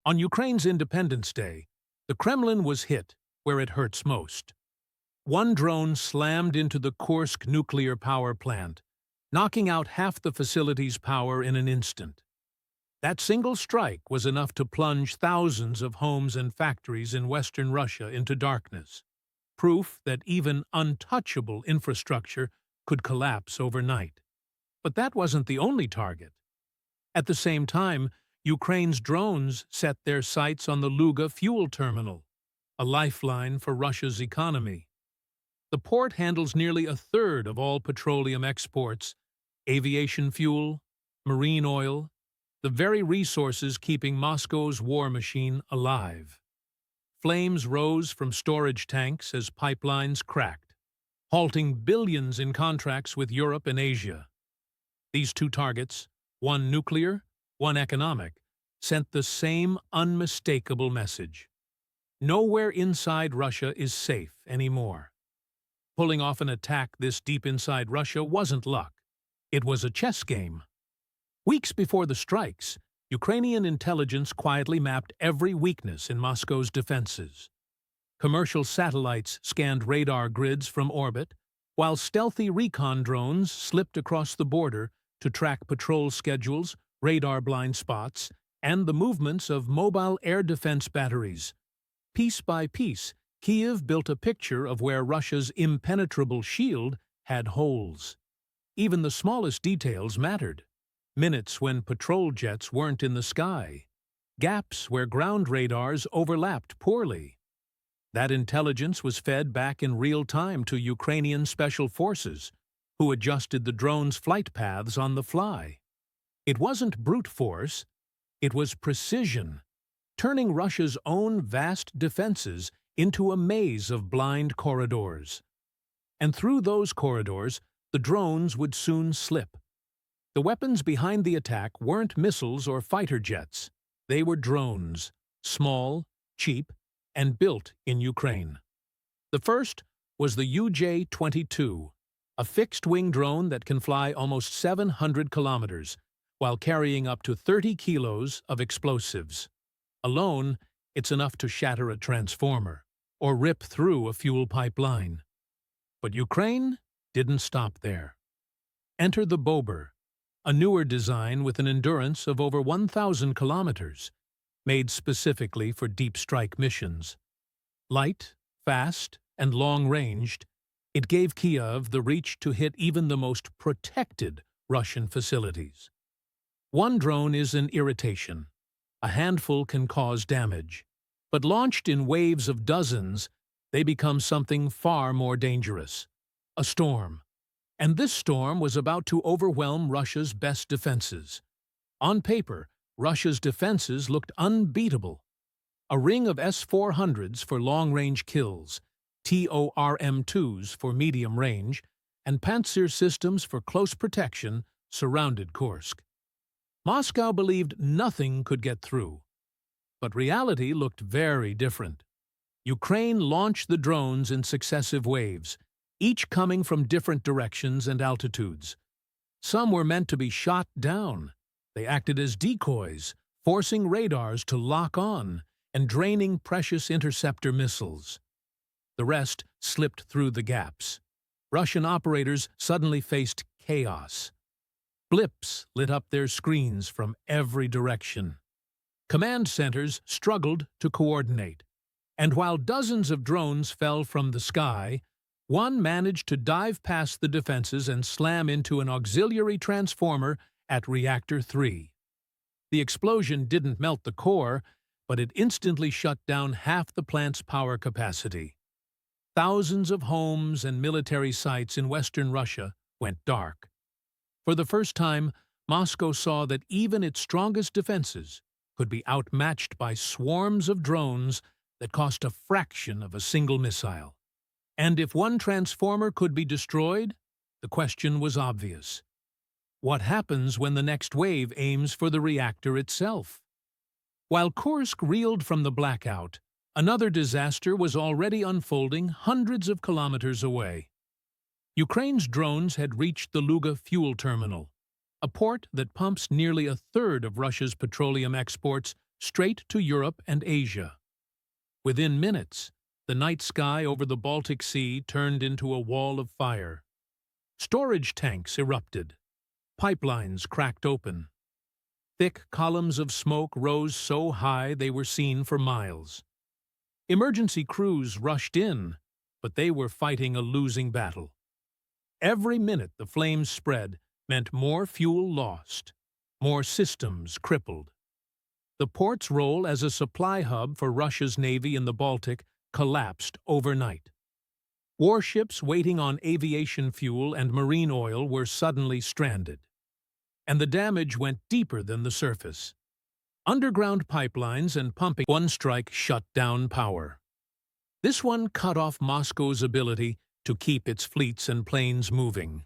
On Ukraine's Independence Day, the Kremlin was hit where it hurts most. One drone slammed into the Kursk Nuclear Power Plant, knocking out half the facility's power in an instant. That single strike was enough to plunge thousands of homes and factories in western Russia into darkness, proof that even untouchable infrastructure could collapse overnight. But that wasn't the only target. At the same time, Ukraine's drones set their sights on the Luga fuel terminal, a lifeline for Russia's economy. The port handles nearly a third of all petroleum exports, aviation fuel, marine oil, the very resources keeping Moscow's war machine alive. Flames rose from storage tanks as pipelines cracked, halting billions in contracts with Europe and Asia. These two targets, one nuclear, one economic, sent the same unmistakable message. Nowhere inside Russia is safe anymore. Pulling off an attack this deep inside Russia wasn't luck. It was a chess game. Weeks before the strikes, Ukrainian intelligence quietly mapped every weakness in Moscow's defenses. Commercial satellites scanned radar grids from orbit, while stealthy recon drones slipped across the border to track patrol schedules, radar blind spots, and the movements of mobile air defense batteries. Piece by piece, Kyiv built a picture of where Russia's impenetrable shield had holes. Even the smallest details mattered. Minutes when patrol jets weren't in the sky. Gaps where ground radars overlapped poorly. That intelligence was fed back in real time to Ukrainian special forces, who adjusted the drones' flight paths on the fly. It wasn't brute force, it was precision, turning Russia's own vast defenses into a maze of blind corridors. And through those corridors, the drones would soon slip. The weapons behind the attack weren't missiles or fighter jets. They were drones, small, cheap, and built in Ukraine. The first was the UJ-22, a fixed-wing drone that can fly almost 700 kilometers, while carrying up to 30 kilos of explosives. Alone, it's enough to shatter a transformer or rip through a fuel pipeline. But Ukraine didn't stop there. Enter the Bober, a newer design with an endurance of over 1,000 kilometers, made specifically for deep strike missions. Light, fast, and long-ranged, it gave Kyiv the reach to hit even the most protected Russian facilities. One drone is an irritation. A handful can cause damage. But launched in waves of dozens, they become something far more dangerous. A storm. And this storm was about to overwhelm Russia's best defenses. On paper, Russia's defenses looked unbeatable. A ring of S-400s for long-range kills, TORM-2s for medium range, and Pantsir systems for close protection surrounded Kursk. Moscow believed nothing could get through. But reality looked very different. Ukraine launched the drones in successive waves, each coming from different directions and altitudes. Some were meant to be shot down. They acted as decoys, forcing radars to lock on and draining precious interceptor missiles. The rest slipped through the gaps. Russian operators suddenly faced chaos. Blips lit up their screens from every direction. Command centers struggled to coordinate. And while dozens of drones fell from the sky, one managed to dive past the defenses and slam into an auxiliary transformer at Reactor 3. The explosion didn't melt the core, but it instantly shut down half the plant's power capacity. Thousands of homes and military sites in western Russia went dark. For the first time, Moscow saw that even its strongest defenses could be outmatched by swarms of drones that cost a fraction of a single missile. And if one transformer could be destroyed, the question was obvious. What happens when the next wave aims for the reactor itself? While Kursk reeled from the blackout, another disaster was already unfolding hundreds of kilometers away. Ukraine's drones had reached the Luga fuel terminal, a port that pumps nearly a third of Russia's petroleum exports straight to Europe and Asia. Within minutes, the night sky over the Baltic Sea turned into a wall of fire. Storage tanks erupted. Pipelines cracked open. Thick columns of smoke rose so high they were seen for miles. Emergency crews rushed in, but they were fighting a losing battle. Every minute the flames spread meant more fuel lost, more systems crippled. The port's role as a supply hub for Russia's navy in the Baltic collapsed overnight. Warships waiting on aviation fuel and marine oil were suddenly stranded. And the damage went deeper than the surface. Underground pipelines and pumping. One strike shut down power. This one cut off Moscow's ability to keep its fleets and planes moving.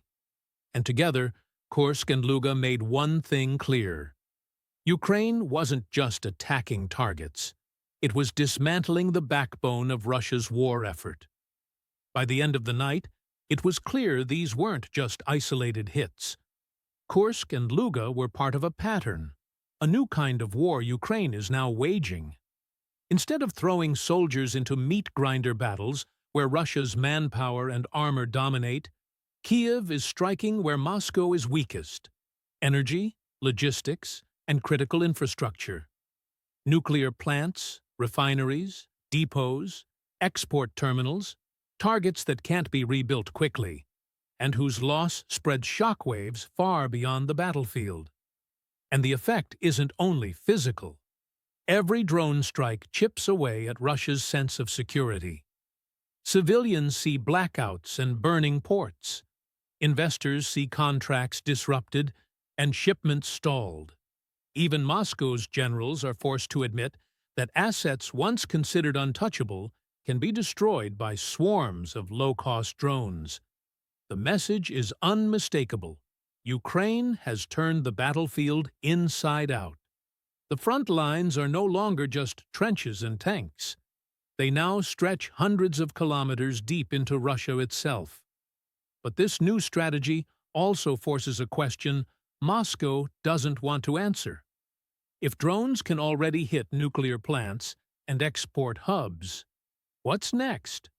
And together, Kursk and Luga made one thing clear. Ukraine wasn't just attacking targets. It was dismantling the backbone of Russia's war effort. By the end of the night, it was clear these weren't just isolated hits. Kursk and Luga were part of a pattern, a new kind of war Ukraine is now waging. Instead of throwing soldiers into meat-grinder battles where Russia's manpower and armor dominate, Kiev is striking where Moscow is weakest: energy, logistics, and critical infrastructure. Nuclear plants, refineries, depots, export terminals, targets that can't be rebuilt quickly, and whose loss spreads shockwaves far beyond the battlefield. And the effect isn't only physical. Every drone strike chips away at Russia's sense of security. Civilians see blackouts and burning ports. Investors see contracts disrupted and shipments stalled. Even Moscow's generals are forced to admit that assets once considered untouchable can be destroyed by swarms of low-cost drones. The message is unmistakable. Ukraine has turned the battlefield inside out. The front lines are no longer just trenches and tanks. They now stretch hundreds of kilometers deep into Russia itself. But this new strategy also forces a question Moscow doesn't want to answer. If drones can already hit nuclear plants and export hubs, what's next?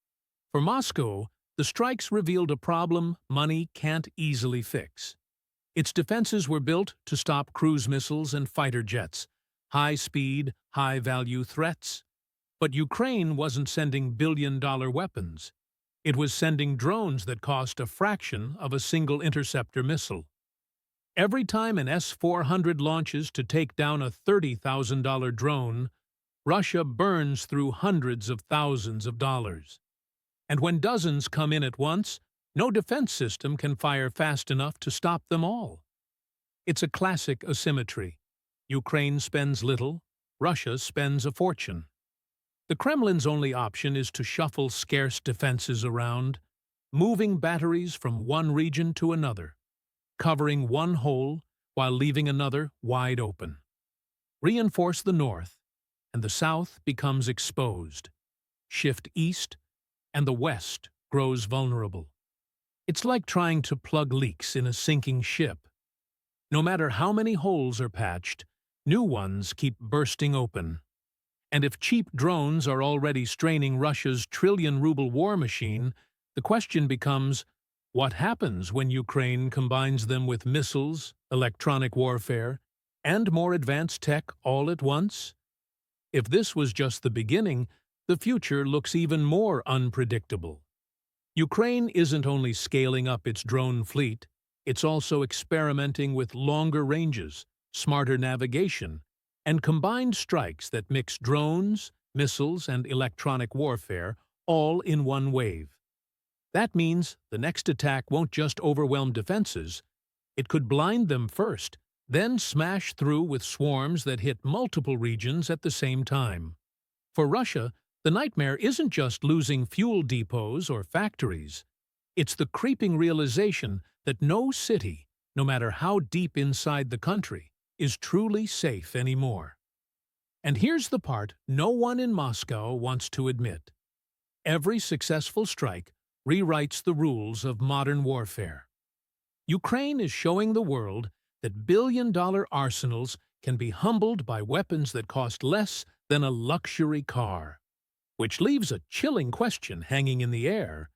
For Moscow, the strikes revealed a problem money can't easily fix. Its defenses were built to stop cruise missiles and fighter jets, high-speed, high-value threats. But Ukraine wasn't sending billion-dollar weapons. It was sending drones that cost a fraction of a single interceptor missile. Every time an S-400 launches to take down a $30,000 drone, Russia burns through hundreds of thousands of dollars. And when dozens come in at once, no defense system can fire fast enough to stop them all. It's a classic asymmetry. Ukraine spends little, Russia spends a fortune. The Kremlin's only option is to shuffle scarce defenses around, moving batteries from one region to another, covering one hole while leaving another wide open. Reinforce the north, and the south becomes exposed. Shift east, and the west grows vulnerable. It's like trying to plug leaks in a sinking ship. No matter how many holes are patched, new ones keep bursting open. And if cheap drones are already straining Russia's trillion-ruble war machine, the question becomes, what happens when Ukraine combines them with missiles, electronic warfare, and more advanced tech all at once? If this was just the beginning, the future looks even more unpredictable. Ukraine isn't only scaling up its drone fleet, it's also experimenting with longer ranges, smarter navigation, and combined strikes that mix drones, missiles, and electronic warfare all in one wave. That means the next attack won't just overwhelm defenses. It could blind them first, then smash through with swarms that hit multiple regions at the same time. For Russia, the nightmare isn't just losing fuel depots or factories. It's the creeping realization that no city, no matter how deep inside the country, is truly safe anymore. And here's the part no one in Moscow wants to admit. Every successful strike rewrites the rules of modern warfare. Ukraine is showing the world that billion-dollar arsenals can be humbled by weapons that cost less than a luxury car. Which leaves a chilling question hanging in the air.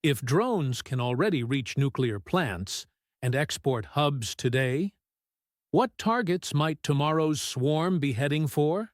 If drones can already reach nuclear plants and export hubs today, what targets might tomorrow's swarm be heading for?